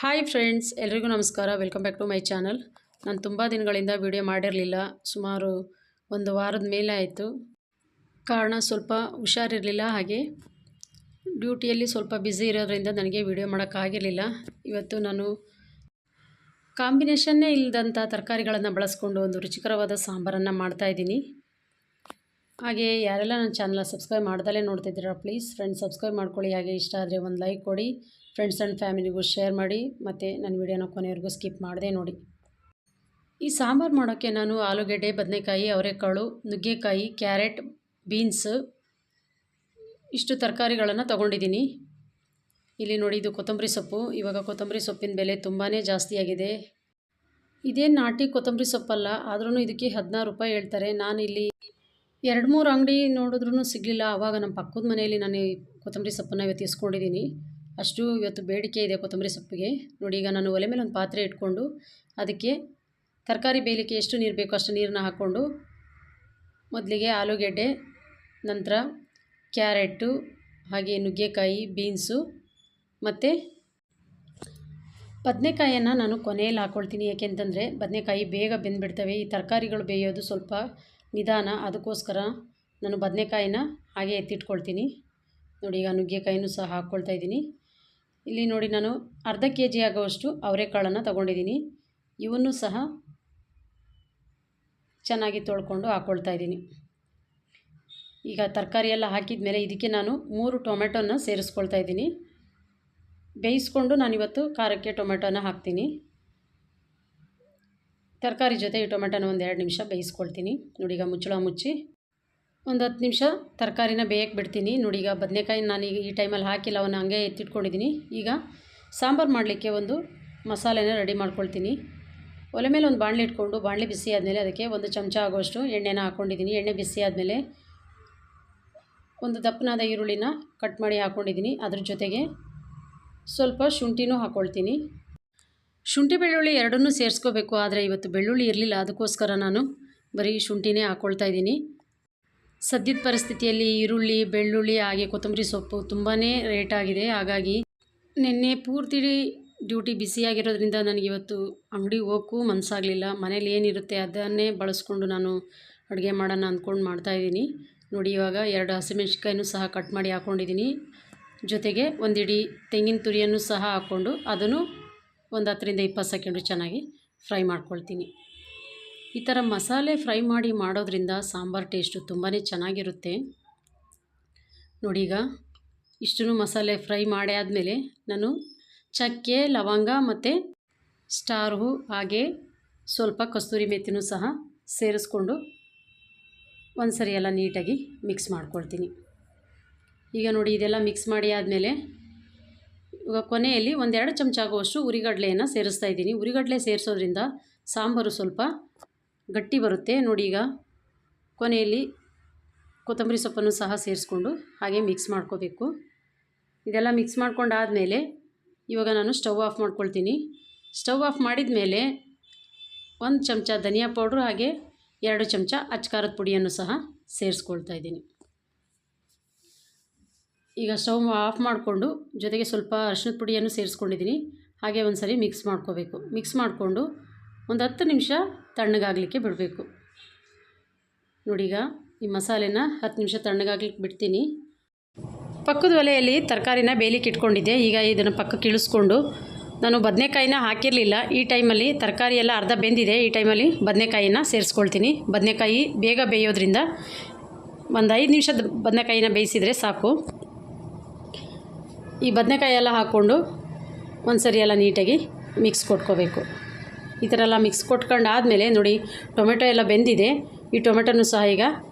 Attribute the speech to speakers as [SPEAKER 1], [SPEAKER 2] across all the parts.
[SPEAKER 1] Hi friends, ಎಲ್ರಿಗೂ ನಮಸ್ಕಾರ. Welcome back to my channel. ನಾನು ತುಂಬ ದಿನಗಳಿಂದ ವಿಡಿಯೋ ಮಾಡಿರಲಿಲ್ಲ. ಸುಮಾರು ಒಂದು ವಾರದ ಮೇಲೆ ಆಯಿತು. ಕಾರಣ ಸ್ವಲ್ಪ ಹುಷಾರಿರಲಿಲ್ಲ, ಹಾಗೆ ಡ್ಯೂಟಿಯಲ್ಲಿ ಸ್ವಲ್ಪ ಬ್ಯುಸಿ ಇರೋದ್ರಿಂದ ನನಗೆ ವಿಡಿಯೋ ಮಾಡೋಕ್ಕಾಗಿರಲಿಲ್ಲ. ಇವತ್ತು ನಾನು ಕಾಂಬಿನೇಷನ್ನೇ ಇಲ್ಲದಂಥ ತರಕಾರಿಗಳನ್ನು ಬಳಸ್ಕೊಂಡು ಒಂದು ರುಚಿಕರವಾದ ಸಾಂಬಾರನ್ನು ಮಾಡ್ತಾಯಿದ್ದೀನಿ. ಹಾಗೆ ಯಾರೆಲ್ಲ ನನ್ನ ಚಾನಲ್ ಸಬ್ಸ್ಕ್ರೈಬ್ ಮಾಡ್ದಲೇ ನೋಡ್ತಿದ್ದೀರಾ, ಪ್ಲೀಸ್ ಫ್ರೆಂಡ್ಸ್ ಸಬ್ಸ್ಕ್ರೈಬ್ ಮಾಡ್ಕೊಳ್ಳಿ. ಹಾಗೆ ಇಷ್ಟ ಆದರೆ ಒಂದು ಲೈಕ್ ಕೊಡಿ, ಫ್ರೆಂಡ್ಸ್ ಆ್ಯಂಡ್ ಫ್ಯಾಮಿಲಿಗೂ ಶೇರ್ ಮಾಡಿ, ಮತ್ತು ನನ್ನ ವಿಡಿಯೋನ ಕೊನೆವರೆಗೂ ಸ್ಕಿಪ್ ಮಾಡದೆ ನೋಡಿ. ಈ ಸಾಂಬಾರು ಮಾಡೋಕ್ಕೆ ನಾನು ಆಲೂಗೆಡ್ಡೆ, ಬದನೆಕಾಯಿ, ಅವರೆಕಾಳು, ನುಗ್ಗೆಕಾಯಿ, ಕ್ಯಾರೆಟ್, ಬೀನ್ಸ್ ಇಷ್ಟು ತರಕಾರಿಗಳನ್ನು ತೊಗೊಂಡಿದ್ದೀನಿ. ಇಲ್ಲಿ ನೋಡಿ, ಇದು ಕೊತ್ತಂಬರಿ ಸೊಪ್ಪು. ಇವಾಗ ಕೊತ್ತಂಬರಿ ಸೊಪ್ಪಿನ ಬೆಲೆ ತುಂಬಾ ಜಾಸ್ತಿಯಾಗಿದೆ. ಇದೇನು ನಾಟಿ ಕೊತ್ತಂಬರಿ ಸೊಪ್ಪಲ್ಲ, ಆದ್ರೂ ಇದಕ್ಕೆ 16 ರೂಪಾಯಿ ಹೇಳ್ತಾರೆ. ನಾನು ಇಲ್ಲಿ 2-3 ಅಂಗಡಿ ನೋಡಿದ್ರೂ ಸಿಗಲಿಲ್ಲ. ಆವಾಗ ನಮ್ಮ ಪಕ್ಕದ ಮನೆಯಲ್ಲಿ ನಾನು ಈ ಕೊತ್ತಂಬರಿ ಸೊಪ್ಪನ್ನು ಇವತ್ತು ಇಸ್ಕೊಂಡಿದ್ದೀನಿ. ಅಷ್ಟು ಇವತ್ತು ಬೇಡಿಕೆ ಇದೆ ಕೊತ್ತಂಬರಿ ಸೊಪ್ಪಿಗೆ. ನೋಡಿ, ಈಗ ನಾನು ಒಲೆ ಮೇಲೆ ಒಂದು ಪಾತ್ರೆ ಇಟ್ಕೊಂಡು ಅದಕ್ಕೆ ತರಕಾರಿ ಬೇಯಲಿಕ್ಕೆ ಎಷ್ಟು ನೀರು ಬೇಕೋ ಅಷ್ಟು ನೀರನ್ನ ಹಾಕ್ಕೊಂಡು, ಮೊದಲಿಗೆ ಆಲೂಗೆಡ್ಡೆ, ನಂತರ ಕ್ಯಾರೆಟು, ಹಾಗೆ ನುಗ್ಗೆಕಾಯಿ, ಬೀನ್ಸು ಮತ್ತು ಬದನೆಕಾಯಿಯನ್ನು ನಾನು ಕೊನೆಯಲ್ಲಿ ಹಾಕ್ಕೊಳ್ತೀನಿ. ಏಕೆಂತಂದರೆ ಬದನೆಕಾಯಿ ಬೇಗ ಬೆಂದುಬಿಡ್ತವೆ. ಈ ತರಕಾರಿಗಳು ಬೇಯೋದು ಸ್ವಲ್ಪ ನಿಧಾನ, ಅದಕ್ಕೋಸ್ಕರ ನಾನು ಬದನೆಕಾಯಿನ ಹಾಗೆ ಎತ್ತಿಟ್ಕೊಳ್ತೀನಿ. ನೋಡಿ, ಈಗ ನುಗ್ಗೆಕಾಯಿನೂ ಸಹ ಹಾಕ್ಕೊಳ್ತಾ ಇದ್ದೀನಿ. ಇಲ್ಲಿ ನೋಡಿ, ನಾನು ಅರ್ಧ kg ಆಗುವಷ್ಟು ಅವರೆಕಾಳನ್ನು ತೊಗೊಂಡಿದ್ದೀನಿ. ಇವನ್ನೂ ಸಹ ಚೆನ್ನಾಗಿ ತೊಳ್ಕೊಂಡು ಹಾಕ್ಕೊಳ್ತಾ ಇದ್ದೀನಿ. ಈಗ ತರಕಾರಿ ಎಲ್ಲ ಹಾಕಿದ ಮೇಲೆ ಇದಕ್ಕೆ ನಾನು 3 ಟೊಮೆಟೊನ ಸೇರಿಸ್ಕೊಳ್ತಾ ಇದ್ದೀನಿ. ಬೇಯಿಸ್ಕೊಂಡು ನಾನಿವತ್ತು ಖಾರಕ್ಕೆ ಟೊಮೆಟೊನ ಹಾಕ್ತೀನಿ. ತರಕಾರಿ ಜೊತೆ ಈ ಟೊಮೆಟೊನ ಒಂದು 2 ನಿಮಿಷ ಬೇಯಿಸ್ಕೊಳ್ತೀನಿ. ನೋಡಿ, ಈಗ ಮುಚ್ಚಳ ಮುಚ್ಚಿ ಒಂದು 10 ನಿಮಿಷ ತರಕಾರಿನ ಬೇಯಕ್ಕೆ ಬಿಡ್ತೀನಿ. ನೋಡಿ, ಈಗ ಬದನೆಕಾಯಿ ನಾನು ಈ ಟೈಮಲ್ಲಿ ಹಾಕಿಲ್ಲ, ಅವನ್ನ ಹಂಗೆ ಎತ್ತಿಟ್ಕೊಂಡಿದ್ದೀನಿ. ಈಗ ಸಾಂಬಾರು ಮಾಡಲಿಕ್ಕೆ ಒಂದು ಮಸಾಲೆನ ರೆಡಿ ಮಾಡ್ಕೊಳ್ತೀನಿ. ಒಲೆ ಮೇಲೆ ಒಂದು ಬಾಣಲೆ ಇಟ್ಕೊಂಡು, ಬಾಣಲೆ ಬಿಸಿ ಆದಮೇಲೆ ಅದಕ್ಕೆ 1 ಚಮಚ ಆಗುವಷ್ಟು ಎಣ್ಣೆನ ಹಾಕ್ಕೊಂಡಿದ್ದೀನಿ. ಎಣ್ಣೆ ಬಿಸಿ ಆದಮೇಲೆ ಒಂದು ದಪ್ಪನಾದ ಈರುಳ್ಳಿನ ಕಟ್ ಮಾಡಿ ಹಾಕ್ಕೊಂಡಿದ್ದೀನಿ. ಅದ್ರ ಜೊತೆಗೆ ಸ್ವಲ್ಪ ಶುಂಠಿನೂ ಹಾಕ್ಕೊಳ್ತೀನಿ. ಶುಂಠಿ ಬೆಳ್ಳುಳ್ಳಿ ಎರಡನ್ನೂ ಸೇರಿಸ್ಕೋಬೇಕು, ಆದರೆ ಇವತ್ತು ಬೆಳ್ಳುಳ್ಳಿ ಇರಲಿಲ್ಲ, ಅದಕ್ಕೋಸ್ಕರ ನಾನು ಬರೀ ಶುಂಠಿನೇ ಹಾಕ್ಕೊಳ್ತಾ ಇದ್ದೀನಿ. ಸದ್ಯದ ಪರಿಸ್ಥಿತಿಯಲ್ಲಿ ಈರುಳ್ಳಿ, ಬೆಳ್ಳುಳ್ಳಿ ಹಾಗೆ ಕೊತ್ತಂಬರಿ ಸೊಪ್ಪು ತುಂಬಾ ರೇಟ್ ಆಗಿದೆ. ಹಾಗಾಗಿ ನಿನ್ನೆ ಪೂರ್ತಿ ಡ್ಯೂಟಿ ಬಿಸಿಯಾಗಿರೋದ್ರಿಂದ ನನಗಿವತ್ತು ಅಂಗಡಿಗೆ ಹೋಗೋಕ್ಕೂ ಮನಸ್ಸಾಗಲಿಲ್ಲ. ಮನೇಲಿ ಏನಿರುತ್ತೆ ಅದನ್ನೇ ಬಳಸ್ಕೊಂಡು ನಾನು ಅಡುಗೆ ಮಾಡೋಣ ಅಂದ್ಕೊಂಡು ಮಾಡ್ತಾಯಿದ್ದೀನಿ. ನೋಡಿ, ಇವಾಗ 2 ಹಸಿಮೆಣ್ಸಿನ್ಕಾಯಿನೂ ಸಹ ಕಟ್ ಮಾಡಿ ಹಾಕ್ಕೊಂಡಿದ್ದೀನಿ. ಜೊತೆಗೆ ಒಂದಿಡಿ ತೆಂಗಿನ ತುರಿಯನ್ನು ಸಹ ಹಾಕ್ಕೊಂಡು ಅದನ್ನು ಒಂದು 10-20 ಸೆಕೆಂಡು ಚೆನ್ನಾಗಿ ಫ್ರೈ ಮಾಡ್ಕೊಳ್ತೀನಿ. ಈ ಥರ ಮಸಾಲೆ ಫ್ರೈ ಮಾಡಿ ಮಾಡೋದ್ರಿಂದ ಸಾಂಬಾರು ಟೇಸ್ಟು ತುಂಬಾ ಚೆನ್ನಾಗಿರುತ್ತೆ. ನೋಡಿ, ಈಗ ಇಷ್ಟೂ ಮಸಾಲೆ ಫ್ರೈ ಮಾಡಿ ಆದಮೇಲೆ ನಾನು ಚಕ್ಕೆ, ಲವಂಗ ಮತ್ತು ಸ್ಟಾರ್ ಹೂ ಹಾಗೆ ಸ್ವಲ್ಪ ಕಸ್ತೂರಿ ಮೆಥಿನೂ ಸಹ ಸೇರಿಸ್ಕೊಂಡು ಒಂದು ಸರಿ ಎಲ್ಲ ನೀಟಾಗಿ ಮಿಕ್ಸ್ ಮಾಡ್ಕೊಳ್ತೀನಿ. ಈಗ ನೋಡಿ, ಇದೆಲ್ಲ ಮಿಕ್ಸ್ ಮಾಡಿ ಆದಮೇಲೆ ಇವಾಗ ಕೊನೆಯಲ್ಲಿ 1-2 ಚಮಚ ಆಗುವಷ್ಟು ಉರಿಗಡಲೆಯನ್ನು ಸೇರಿಸ್ತಾ ಇದ್ದೀನಿ. ಉರಿಗಡಲೆ ಸೇರಿಸೋದ್ರಿಂದ ಸಾಂಬಾರು ಸ್ವಲ್ಪ ಗಟ್ಟಿ ಬರುತ್ತೆ. ನೋಡಿ, ಈಗ ಕೊನೆಯಲ್ಲಿ ಕೊತ್ತಂಬರಿ ಸೊಪ್ಪನ್ನು ಸಹ ಸೇರಿಸ್ಕೊಂಡು ಹಾಗೆ ಮಿಕ್ಸ್ ಮಾಡ್ಕೋಬೇಕು. ಇದೆಲ್ಲ ಮಿಕ್ಸ್ ಮಾಡ್ಕೊಂಡಾದಮೇಲೆ ಇವಾಗ ನಾನು ಸ್ಟವ್ ಆಫ್ ಮಾಡ್ಕೊಳ್ತೀನಿ. ಸ್ಟವ್ ಆಫ್ ಮಾಡಿದ ಮೇಲೆ 1 ಚಮಚ ಧನಿಯಾ ಪೌಡ್ರು ಹಾಗೆ 2 ಚಮಚ ಅಚ್ಚ ಪುಡಿಯನ್ನು ಸಹ ಸೇರಿಸ್ಕೊಳ್ತಾ ಇದ್ದೀನಿ. ಈಗ ಸ್ಟವ್ ಆಫ್ ಮಾಡಿಕೊಂಡು ಜೊತೆಗೆ ಸ್ವಲ್ಪ ಅರಿಶಿಣದ ಪುಡಿಯನ್ನು ಸೇರಿಸ್ಕೊಂಡಿದ್ದೀನಿ. ಹಾಗೆ ಒಂದು ಸರಿ ಮಿಕ್ಸ್ ಮಾಡ್ಕೋಬೇಕು. ಮಿಕ್ಸ್ ಮಾಡಿಕೊಂಡು ಒಂದು 10 ನಿಮಿಷ ತಣ್ಣಗಾಗಲಿಕ್ಕೆ ಬಿಡಬೇಕು. ನೋಡಿ, ಈಗ ಈ ಮಸಾಲೆನ 10 ನಿಮಿಷ ತಣ್ಣಗಾಗ್ಲಿಕ್ಕೆ ಬಿಡ್ತೀನಿ. ಪಕ್ಕದ ಒಲೆಯಲ್ಲಿ ತರಕಾರಿನ ಬೇಯಲಿಕ್ಕೆ ಇಟ್ಕೊಂಡಿದ್ದೆ. ಈಗ ಇದನ್ನು ಪಕ್ಕಕ್ಕೆ ಇಳಿಸ್ಕೊಂಡು ನಾನು ಬದನೆಕಾಯಿನ ಹಾಕಿರಲಿಲ್ಲ. ಈ ಟೈಮಲ್ಲಿ ತರಕಾರಿ ಎಲ್ಲ ಅರ್ಧ ಬೆಂದಿದೆ. ಈ ಟೈಮಲ್ಲಿ ಬದನೆಕಾಯಿನ ಸೇರಿಸ್ಕೊಳ್ತೀನಿ. ಬದನೆಕಾಯಿ ಬೇಗ ಬೇಯೋದ್ರಿಂದ ಒಂದು 5 ನಿಮಿಷ ಬದನೆಕಾಯಿನ ಬೇಯಿಸಿದರೆ ಸಾಕು. ಈ ಬದನೆಕಾಯಿ ಎಲ್ಲ ಹಾಕ್ಕೊಂಡು ಒಂದು ಸರಿ ಎಲ್ಲ ನೀಟಾಗಿ ಮಿಕ್ಸ್ ಕೊಟ್ಕೋಬೇಕು. ಈ ಥರ ಎಲ್ಲ ಮಿಕ್ಸ್ ಕೊಟ್ಕೊಂಡು ಆದಮೇಲೆ ನೋಡಿ, ಟೊಮೆಟೊ ಎಲ್ಲ ಬೆಂದಿದೆ. ಈ ಟೊಮೆಟೊನೂ ಸಹ ಈಗ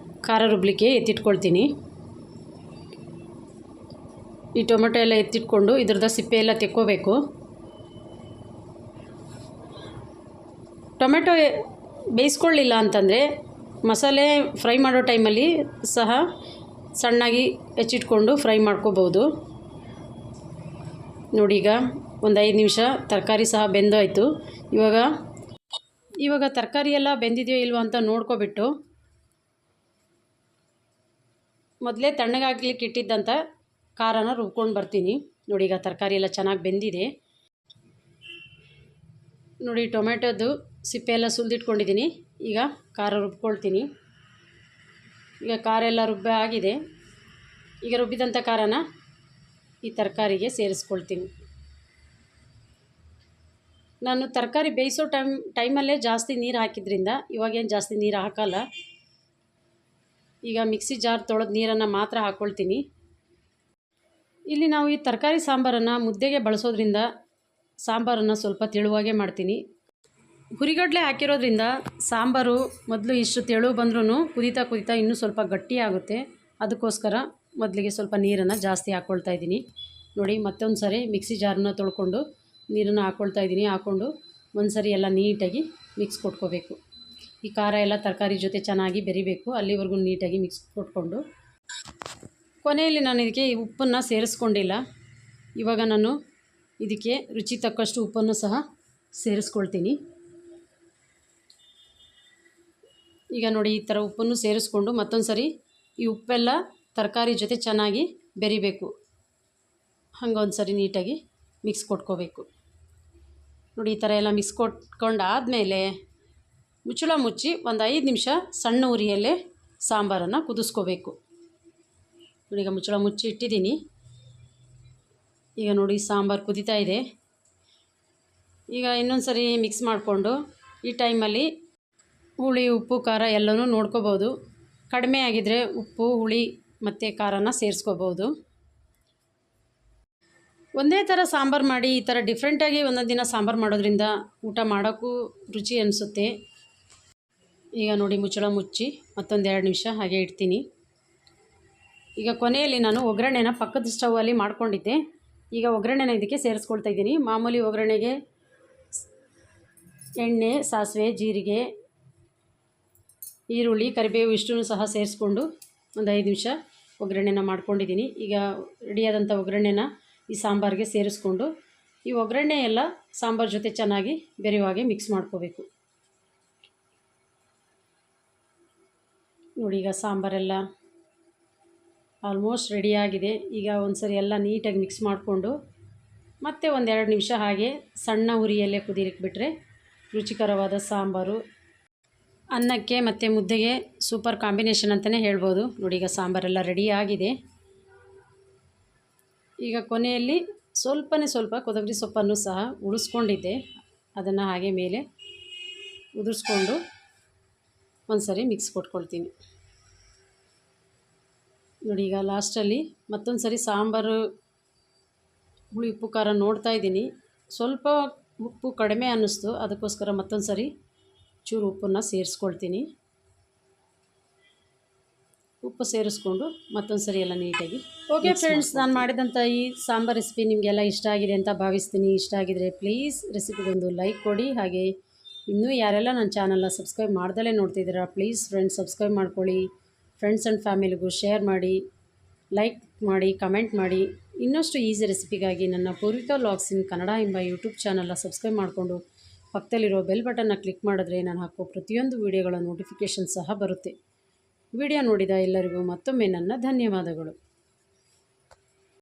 [SPEAKER 1] ಖಾರ ರುಬ್ಬಲಿಕ್ಕೆ ಎತ್ತಿಟ್ಕೊಳ್ತೀನಿ. ಈ ಟೊಮೆಟೊ ಎಲ್ಲ ಎತ್ತಿಟ್ಕೊಂಡು ಇದ್ರದ್ದು ಸಿಪ್ಪೆ ಎಲ್ಲ ತೆಕ್ಕೋಬೇಕು. ಟೊಮೆಟೊ ಬೇಯಿಸ್ಕೊಳ್ಳಿಲ್ಲ ಅಂತಂದರೆ ಮಸಾಲೆ ಫ್ರೈ ಮಾಡೋ ಟೈಮಲ್ಲಿ ಸಹ ಸಣ್ಣಾಗಿ ಹೆಚ್ಚಿಟ್ಕೊಂಡು ಫ್ರೈ ಮಾಡ್ಕೋಬೋದು. ನೋಡಿ, ಈಗ ಒಂದು 5 ನಿಮಿಷ ತರಕಾರಿ ಸಹ ಬೆಂದೋಯ್ತು. ಇವಾಗ ತರಕಾರಿ ಎಲ್ಲ ಬೆಂದಿದೆಯೋ ಇಲ್ವೋ ಅಂತ ನೋಡ್ಕೊಬಿಟ್ಟು ಮೊದಲೇ ತಣ್ಣಗಾಗ್ಲಿಕ್ಕೆ ಇಟ್ಟಿದ್ದಂಥ ಖಾರನ ರುಬ್ಕೊಂಡು ಬರ್ತೀನಿ. ನೋಡಿ, ಈಗ ತರಕಾರಿ ಎಲ್ಲ ಚೆನ್ನಾಗಿ ಬೆಂದಿದೆ. ನೋಡಿ ಟೊಮೆಟೊದು ಸಿಪ್ಪೆ ಎಲ್ಲ ಸುಲಿದಿಟ್ಕೊಂಡಿದ್ದೀನಿ. ಈಗ ಖಾರ ರುಬ್ಕೊಳ್ತೀನಿ. ಈಗ ಖಾರ ಎಲ್ಲ ರುಬ್ಬ ಆಗಿದೆ. ಈಗ ರುಬ್ಬಿದಂಥ ಖಾರನ ಈ ತರಕಾರಿಗೆ ಸೇರಿಸ್ಕೊಳ್ತೀನಿ. ನಾನು ತರಕಾರಿ ಬೇಯಿಸೋ ಟೈಮಲ್ಲೇ ಜಾಸ್ತಿ ನೀರು ಹಾಕಿದ್ರಿಂದ ಇವಾಗೇನು ಜಾಸ್ತಿ ನೀರು ಹಾಕಲ್ಲ. ಈಗ ಮಿಕ್ಸಿ ಜಾರ್ ತೊಳೆದ ನೀರನ್ನು ಮಾತ್ರ ಹಾಕ್ಕೊಳ್ತೀನಿ. ಇಲ್ಲಿ ನಾವು ಈ ತರಕಾರಿ ಸಾಂಬಾರನ್ನು ಮುದ್ದೆಗೆ ಬಳಸೋದ್ರಿಂದ ಸಾಂಬಾರನ್ನು ಸ್ವಲ್ಪ ತೆಳುವಾಗೇ ಮಾಡ್ತೀನಿ. ಹುರಿಗಡಲೆ ಹಾಕಿರೋದ್ರಿಂದ ಸಾಂಬಾರು ಮೊದಲು ಇಷ್ಟು ತೆಳು ಬಂದ್ರೂ ಕುದೀತಾ ಕುದೀತಾ ಇನ್ನೂ ಸ್ವಲ್ಪ ಗಟ್ಟಿಯಾಗುತ್ತೆ. ಅದಕ್ಕೋಸ್ಕರ ಮೊದಲಿಗೆ ಸ್ವಲ್ಪ ನೀರನ್ನು ಜಾಸ್ತಿ ಹಾಕ್ಕೊಳ್ತಾ ಇದ್ದೀನಿ. ನೋಡಿ ಮತ್ತೊಂದು ಸರಿ ಮಿಕ್ಸಿ ಜಾರನ್ನ ತೊಳ್ಕೊಂಡು ನೀರನ್ನು ಹಾಕ್ಕೊಳ್ತಾ ಇದ್ದೀನಿ. ಹಾಕ್ಕೊಂಡು ಒಂದು ಸರಿ ಎಲ್ಲ ನೀಟಾಗಿ ಮಿಕ್ಸ್ ಕೊಟ್ಕೋಬೇಕು. ಈ ಖಾರ ಎಲ್ಲ ತರಕಾರಿ ಜೊತೆ ಚೆನ್ನಾಗಿ ಬೆರಿಬೇಕು. ಅಲ್ಲಿವರೆಗೂ ನೀಟಾಗಿ ಮಿಕ್ಸ್ ಕೊಟ್ಕೊಂಡು ಕೊನೆಯಲ್ಲಿ ನಾನು ಇದಕ್ಕೆ ಉಪ್ಪನ್ನು ಸೇರಿಸ್ಕೊಂಡಿಲ್ಲ. ಇವಾಗ ನಾನು ಇದಕ್ಕೆ ರುಚಿ ತಕ್ಕಷ್ಟು ಉಪ್ಪನ್ನು ಸಹ ಸೇರಿಸ್ಕೊಳ್ತೀನಿ. ಈಗ ನೋಡಿ ಈ ಥರ ಉಪ್ಪನ್ನು ಸೇರಿಸ್ಕೊಂಡು ಮತ್ತೊಂದು ಸರಿ ಈ ಉಪ್ಪೆಲ್ಲ ತರಕಾರಿ ಜೊತೆ ಚೆನ್ನಾಗಿ ಬೆರಿಬೇಕು. ಹಂಗೊಂದು ಸರಿ ನೀಟಾಗಿ ಮಿಕ್ಸ್ ಕೊಟ್ಕೋಬೇಕು. ನೋಡಿ ಈ ಥರ ಎಲ್ಲ ಮಿಕ್ಸ್ ಕೊಟ್ಕೊಂಡಾದಮೇಲೆ ಮುಚ್ಚಳ ಮುಚ್ಚಿ ಒಂದು 5 ನಿಮಿಷ ಸಣ್ಣ ಉರಿಯಲ್ಲೇ ಸಾಂಬಾರನ್ನು ಕುದಿಸ್ಕೋಬೇಕು. ನೋಡಿ ಈಗ ಮುಚ್ಚಳ ಮುಚ್ಚಿ ಇಟ್ಟಿದ್ದೀನಿ. ಈಗ ನೋಡಿ ಸಾಂಬಾರು ಕುದೀತಾ ಇದೆ. ಈಗ ಇನ್ನೊಂದು ಸರಿ ಮಿಕ್ಸ್ ಮಾಡಿಕೊಂಡು ಈ ಟೈಮಲ್ಲಿ ಹುಳಿ ಉಪ್ಪು ಖಾರ ಎಲ್ಲನೂ ನೋಡ್ಕೋಬೋದು. ಕಡಿಮೆ ಆಗಿದ್ದರೆ ಉಪ್ಪು ಹುಳಿ ಮತ್ತು ಖಾರನ ಸೇರಿಸ್ಕೋಬೋದು. ಒಂದೇ ಥರ ಸಾಂಬಾರು ಮಾಡಿ ಈ ಥರ ಡಿಫ್ರೆಂಟಾಗಿ ಒಂದೊಂದು ದಿನ ಸಾಂಬಾರು ಮಾಡೋದ್ರಿಂದ ಊಟ ಮಾಡೋಕ್ಕೂ ರುಚಿ ಅನಿಸುತ್ತೆ. ಈಗ ನೋಡಿ ಮುಚ್ಚಳ ಮುಚ್ಚಿ ಮತ್ತೊಂದು 2 ನಿಮಿಷ ಹಾಗೆ ಇಡ್ತೀನಿ. ಈಗ ಕೊನೆಯಲ್ಲಿ ನಾನು ಒಗ್ಗರಣೆನ ಪಕ್ಕದ ಸ್ಟವಲ್ಲಿ ಮಾಡ್ಕೊಂಡಿದ್ದೆ. ಈಗ ಒಗ್ಗರಣೆನ ಇದಕ್ಕೆ ಸೇರಿಸ್ಕೊಳ್ತಾ ಇದ್ದೀನಿ. ಮಾಮೂಲಿ ಒಗ್ಗರಣೆಗೆ ಎಣ್ಣೆ, ಸಾಸಿವೆ, ಜೀರಿಗೆ, ಈರುಳ್ಳಿ, ಕರಿಬೇವು ಇಷ್ಟನ್ನು ಸಹ ಸೇರಿಸ್ಕೊಂಡು ಒಂದು 5 ನಿಮಿಷ ಒಗ್ಗರಣೆನ ಮಾಡ್ಕೊಂಡಿದ್ದೀನಿ. ಈಗ ರೆಡಿಯಾದಂಥ ಒಗ್ಗರಣೆನ ಈ ಸಾಂಬಾರಿಗೆ ಸೇರಿಸ್ಕೊಂಡು ಈ ಒಗ್ಗರಣೆ ಎಲ್ಲ ಸಾಂಬಾರು ಜೊತೆ ಚೆನ್ನಾಗಿ ಬೆರೆಯುವಾಗೆ ಮಿಕ್ಸ್ ಮಾಡ್ಕೋಬೇಕು. ನೋಡಿ ಈಗ ಸಾಂಬಾರೆಲ್ಲ ಆಲ್ಮೋಸ್ಟ್ ರೆಡಿಯಾಗಿದೆ. ಈಗ ಒಂದು ಸರಿ ಎಲ್ಲ ನೀಟಾಗಿ ಮಿಕ್ಸ್ ಮಾಡಿಕೊಂಡು ಮತ್ತೆ ಒಂದು 2 ನಿಮಿಷ ಹಾಗೆ ಸಣ್ಣ ಉರಿಯಲ್ಲೇ ಕುದಿಲಿಕ್ಕೆ ಬಿಟ್ಟರೆ ರುಚಿಕರವಾದ ಸಾಂಬಾರು ಅನ್ನಕ್ಕೆ ಮತ್ತು ಮುದ್ದೆಗೆ ಸೂಪರ್ ಕಾಂಬಿನೇಷನ್ ಅಂತಲೇ ಹೇಳ್ಬೋದು. ನೋಡಿ ಈಗ ಸಾಂಬಾರೆಲ್ಲ ರೆಡಿಯಾಗಿದೆ. ಈಗ ಕೊನೆಯಲ್ಲಿ ಸ್ವಲ್ಪ ಕೊತ್ತಂಬರಿ ಸೊಪ್ಪನ್ನು ಸಹ ಉಳಿಸ್ಕೊಂಡಿದ್ದೆ. ಅದನ್ನು ಹಾಗೆ ಮೇಲೆ ಉದುರಿಸ್ಕೊಂಡು ಒಂದು ಸರಿ ಮಿಕ್ಸ್ ಕೊಟ್ಕೊಳ್ತೀನಿ. ನೋಡಿ ಈಗ ಲಾಸ್ಟಲ್ಲಿ ಮತ್ತೊಂದು ಸರಿ ಸಾಂಬಾರು ಹುಳಿ ಉಪ್ಪು ಖಾರ ನೋಡ್ತಾ ಇದ್ದೀನಿ. ಸ್ವಲ್ಪ ಉಪ್ಪು ಕಡಿಮೆ ಅನ್ನಿಸ್ತು. ಅದಕ್ಕೋಸ್ಕರ ಮತ್ತೊಂದು ಸರಿ ಚೂರು ಉಪ್ಪನ್ನು ಸೇರಿಸ್ಕೊಳ್ತೀನಿ. ಉಪ್ಪು ಸೇರಿಸ್ಕೊಂಡು ಮತ್ತೊಂದು ಸರಿ ಎಲ್ಲ ನೀಟಾಗಿ ಓಕೆ ಫ್ರೆಂಡ್ಸ್, ನಾನು ಮಾಡಿದಂಥ ಈ ಸಾಂಬಾರು ರೆಸಿಪಿ ನಿಮಗೆಲ್ಲ ಇಷ್ಟ ಆಗಿದೆ ಅಂತ ಭಾವಿಸ್ತೀನಿ. ಇಷ್ಟ ಆಗಿದರೆ ಪ್ಲೀಸ್ ರೆಸಿಪಿಗೊಂದು ಲೈಕ್ ಕೊಡಿ. ಹಾಗೆ ಇನ್ನೂ ಯಾರೆಲ್ಲ ನನ್ನ ಚಾನಲ್ನ ಸಬ್ಸ್ಕ್ರೈಬ್ ಮಾಡ್ದಲೇ ನೋಡ್ತಿದ್ದೀರಾ ಪ್ಲೀಸ್ ಫ್ರೆಂಡ್ಸ್ ಸಬ್ಸ್ಕ್ರೈಬ್ ಮಾಡ್ಕೊಳ್ಳಿ. ಫ್ರೆಂಡ್ಸ್ ಆ್ಯಂಡ್ ಫ್ಯಾಮಿಲಿಗೂ ಶೇರ್ ಮಾಡಿ, ಲೈಕ್ ಮಾಡಿ, ಕಮೆಂಟ್ ಮಾಡಿ. ಇನ್ನಷ್ಟು ಈಸಿ ರೆಸಿಪಿಗಾಗಿ ನನ್ನ ಪೂರ್ವಿಕಾ ವ್ಲಾಗ್ಸ್ ಇನ್ ಕನ್ನಡ ಎಂಬ ಯೂಟ್ಯೂಬ್ ಚಾನಲ್ನ ಸಬ್ಸ್ಕ್ರೈಬ್ ಮಾಡಿಕೊಂಡು ಪಕ್ಕದಲ್ಲಿರೋ ಬೆಲ್ ಬಟನ್ನ ಕ್ಲಿಕ್ ಮಾಡಿದ್ರೆ ನಾನು ಹಾಕೋ ಪ್ರತಿಯೊಂದು ವಿಡಿಯೋಗಳ ನೋಟಿಫಿಕೇಷನ್ ಸಹ ಬರುತ್ತೆ. ವಿಡಿಯೋ ನೋಡಿದ ಎಲ್ಲರಿಗೂ ಮತ್ತೊಮ್ಮೆ ನನ್ನ ಧನ್ಯವಾದಗಳು.